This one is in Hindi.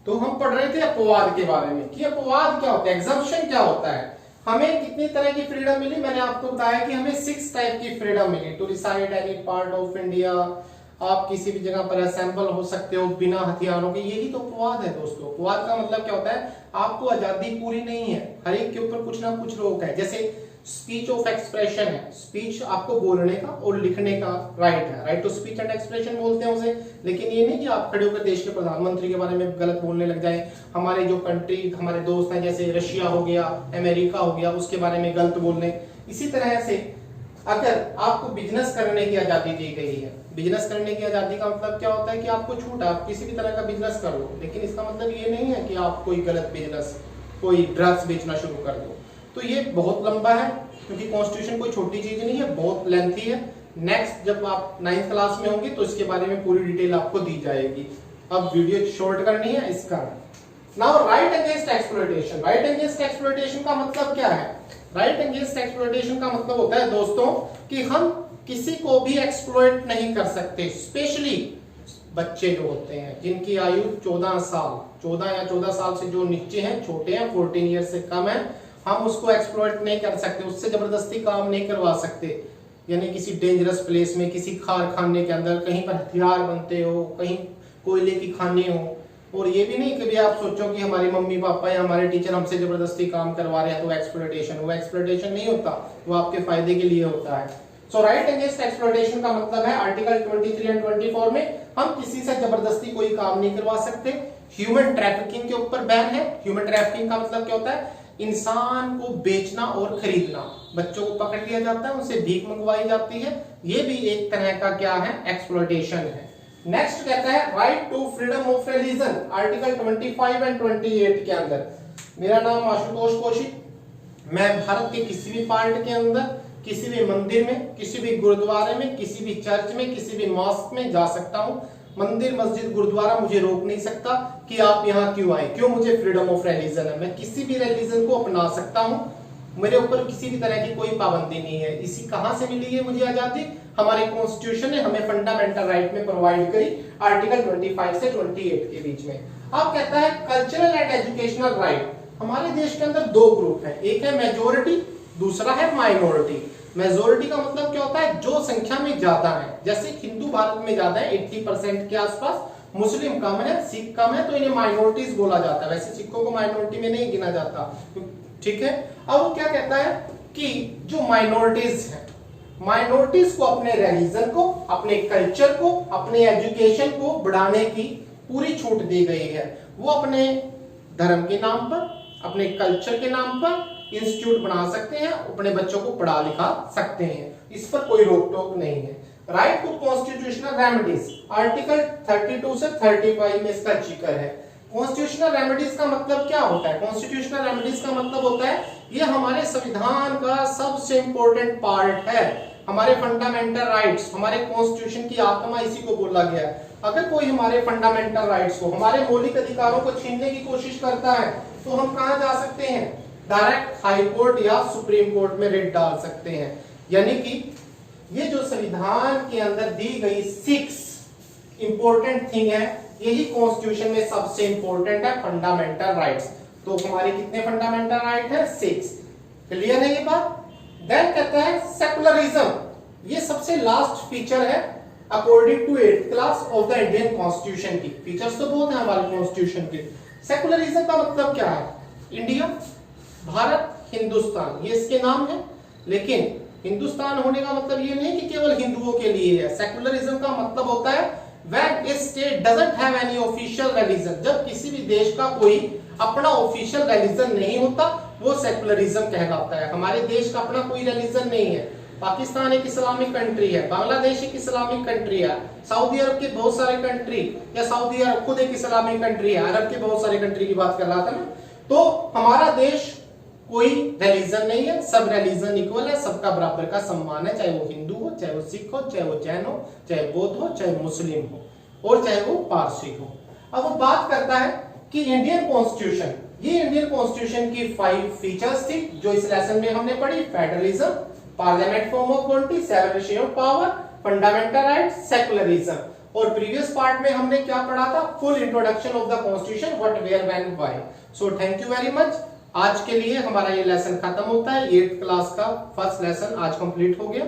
तो हम पढ़ रहे थे अपवाद के बारे में कि अपवाद क्या होता है, एग्जम्पशन क्या होता है। हमें कितनी तरह की फ्रीडम मिली, मैंने आपको बताया कि हमें 6 टाइप की फ्रीडम मिली। To reside any part of India, आप किसी भी जगह पर असेंबल हो सकते हो बिना हथियारों के, यही तो अपवाद है दोस्तों। अपवाद का मतलब क्या होता है, आपको आजादी पूरी नहीं है, हर एक के ऊपर कुछ ना कुछ रोक है। जैसे स्पीच ऑफ एक्सप्रेशन है, स्पीच आपको बोलने का और लिखने का राइट है, right to speech and expression बोलते हैं उसे। लेकिन ये नहीं कि आप खड़े होकर देश के प्रधानमंत्री के बारे में गलत बोलने लग जाए। हमारे जो कंट्री, हमारे दोस्त हैं जैसे रशिया हो गया, अमेरिका हो गया, उसके बारे में गलत बोलने। इसी तरह से अगर आपको बिजनेस करने की आजादी दी गई है, बिजनेस करने की आजादी का मतलब क्या होता है कि आपको छूट है, आप किसी भी तरह का बिजनेस कर लो, लेकिन इसका मतलब ये नहीं है कि आप कोई गलत बिजनेस, कोई ड्रग्स बेचना शुरू कर दो। तो ये बहुत लंबा है, क्योंकि कॉन्स्टिट्यूशन कोई छोटी चीज नहीं है, बहुत लेंथी है। नेक्स्ट जब आप 9th क्लास में होंगे तो इसके बारे में पूरी डिटेल आपको दी जाएगी। अब वीडियो शॉर्ट करनी है इस कारण। Now right against exploitation. Right against exploitation का मतलब क्या है? राइट अगेंस्ट एक्सप्लॉयटेशन का मतलब होता है दोस्तों कि हम किसी को भी एक्सप्लॉयट नहीं कर सकते, स्पेशली बच्चे जो होते हैं जिनकी आयु 14 साल, 14 या 14 साल से जो नीचे हैं, छोटे हैं, 14 ईयर से कम है, हम उसको एक्सप्लॉइट नहीं कर सकते, उससे जबरदस्ती काम नहीं करवा सकते। यानी किसी डेंजरस प्लेस में, किसी कारखाने के अंदर, कहीं पर हथियार बनते हो, कहीं कोयले की खाने हो, और ये भी नहीं कभी आप सोचो कि हमारे मम्मी पापा या हमारे टीचर हमसे जबरदस्ती काम करवा रहे हैं तो एक्सप्लॉइटेशन। वो एक्सप्लॉइटेशन नहीं होता, वो आपके फायदे के लिए होता है। सो राइट अगेंस्ट एक्सप्लॉइटेशन का मतलब है आर्टिकल 23 एंड 24 में हम किसी से जबरदस्ती कोई काम नहीं करवा सकते। ह्यूमन ट्रैफिकिंग के ऊपर बैन है। ह्यूमन ट्रैफिकिंग का मतलब क्या होता है? इंसान को बेचना और खरीदना। बच्चों को पकड़ लिया जाता है, उनसे भीख मंगवाई जाती है, ये भी एक तरह का क्या है? एक्सप्लॉइटेशन है। नेक्स्ट कहता है right to freedom of religion, article 25 and 28 के अंदर। मेरा नाम आशुतोष कौशिक, मैं भारत के किसी भी पार्ट के अंदर, किसी भी मंदिर में, किसी भी गुरुद्वारे में, किसी भी चर्च में, किसी भी मॉस्क में जा सकता हूं। मंदिर, मस्जिद, गुरुद्वारा मुझे रोक नहीं सकता कि आप यहाँ क्यों आए, क्यों? मुझे फ्रीडम ऑफ रिलीजन है, मैं किसी भी रिलीजन को अपना सकता हूँ, मेरे ऊपर किसी भी तरह की कोई पाबंदी नहीं है। इसी कहां से मिली है मुझे आजादी? हमारे कॉन्स्टिट्यूशन ने हमें फंडामेंटल राइट में प्रोवाइड करी, आर्टिकल 25 से 28 के बीच में। अब कहता है कल्चरल एंड एजुकेशनल राइट। हमारे देश के अंदर दो ग्रुप है, एक है मेजोरिटी, दूसरा है माइनॉरिटी। मेजोरिटी का मतलब क्या होता है? जो संख्या में ज्यादा है, जैसे हिंदू भारत में ज्यादा है 80% के आसपास, मुस्लिम कम है, सिख कम है, तो इन्हें माइनॉरिटीज बोला जाता है। वैसे सिखों को माइनॉरिटी में नहीं गिना जाता, ठीक है। अब वो क्या कहता है कि जो माइनॉरिटीज है, माइनॉरिटीज को अपने रिलीजन को, अपने कल्चर को, अपने एजुकेशन को बढ़ाने की पूरी छूट दी गई है। वो अपने धर्म के नाम पर, अपने कल्चर के नाम पर इंस्टीट्यूट बना सकते हैं, अपने बच्चों को पढ़ा लिखा सकते हैं, इस पर कोई रोक टोक नहीं है। Right to constitutional remedies, article 32 से 35 में इसका जिक्र है। कॉन्स्टिट्यूशनल रेमेडीज का मतलब क्या होता है? कॉन्स्टिट्यूशनल रेमेडीज का मतलब होता है ये हमारे संविधान का सबसे इंपॉर्टेंट पार्ट है। हमारे फंडामेंटल राइट्स, हमारे कॉन्स्टिट्यूशन की आत्मा इसी को बोला गया है। अगर कोई हमारे फंडामेंटल राइट्स को, हमारे मौलिक अधिकारों को छीनने की कोशिश करता है तो हम कहां जा सकते हैं? डायरेक्ट हाई कोर्ट या सुप्रीम कोर्ट में रिट डाल सकते हैं। यानी कि ये जो संविधान के अंदर दी गई 6 इंपॉर्टेंट थिंग है, यही कॉन्स्टिट्यूशन में सबसे इंपॉर्टेंट है, फंडामेंटल राइट्स। तो हमारे कितने फंडामेंटल राइट है? 6। क्लियर है ये बात? देन कहता है सेकुलरिज्म, ये सबसे लास्ट फीचर है according to 8th class of the Indian constitution की। फीचर्स तो बहुत है हमारे कॉन्स्टिट्यूशन के। सेकुलरिज्म का मतलब क्या है? इंडिया, भारत, हिंदुस्तान, ये इसके नाम है। लेकिन हिंदुस्तान होने का मतलब ये नहीं कि केवल हिंदुओं के लिए है। सेकुलरिज्म का मतलब होता है when a state doesn't have any official religion, जब किसी भी देश का कोई अपना ऑफिशियल रिलीजन नहीं होता, वो सेकुलरिज्म कहलाता है। हमारे देश का अपना कोई रिलीजन नहीं है। पाकिस्तान एक इस्लामिक कंट्री है, बांग्लादेश एक इस्लामिक कंट्री है, सऊदी अरब के बहुत सारे कंट्री, या सऊदी अरब खुद एक इस्लामिक कंट्री है, अरब के बहुत सारे कंट्री की बात कर रहा था ना। तो हमारा देश कोई रिलीजन नहीं है, सब रिलीजन इक्वल है, सबका बराबर का सम्मान है, चाहे वो हिंदू हो, चाहे वो सिख हो, चाहे वो जैन हो, चाहे बौद्ध हो, चाहे मुस्लिम हो, और चाहे वो पारसी हो। अब वो बात करता है कि इंडियन कॉन्स्टिट्यूशन, ये इंडियन कॉन्स्टिट्यूशन की 5 फीचर्स थी जो इस लेसन में हमने पढ़ी। Federalism, parliament form of government, separation of power, fundamental rights, secularism. और प्रीवियस पार्ट में हमने क्या पढ़ा था, full introduction of the constitution, what, where, when, why. So thank you very much. आज के लिए हमारा ये लेसन खत्म होता है। 8th क्लास का फर्स्ट लेसन आज कंप्लीट हो गया।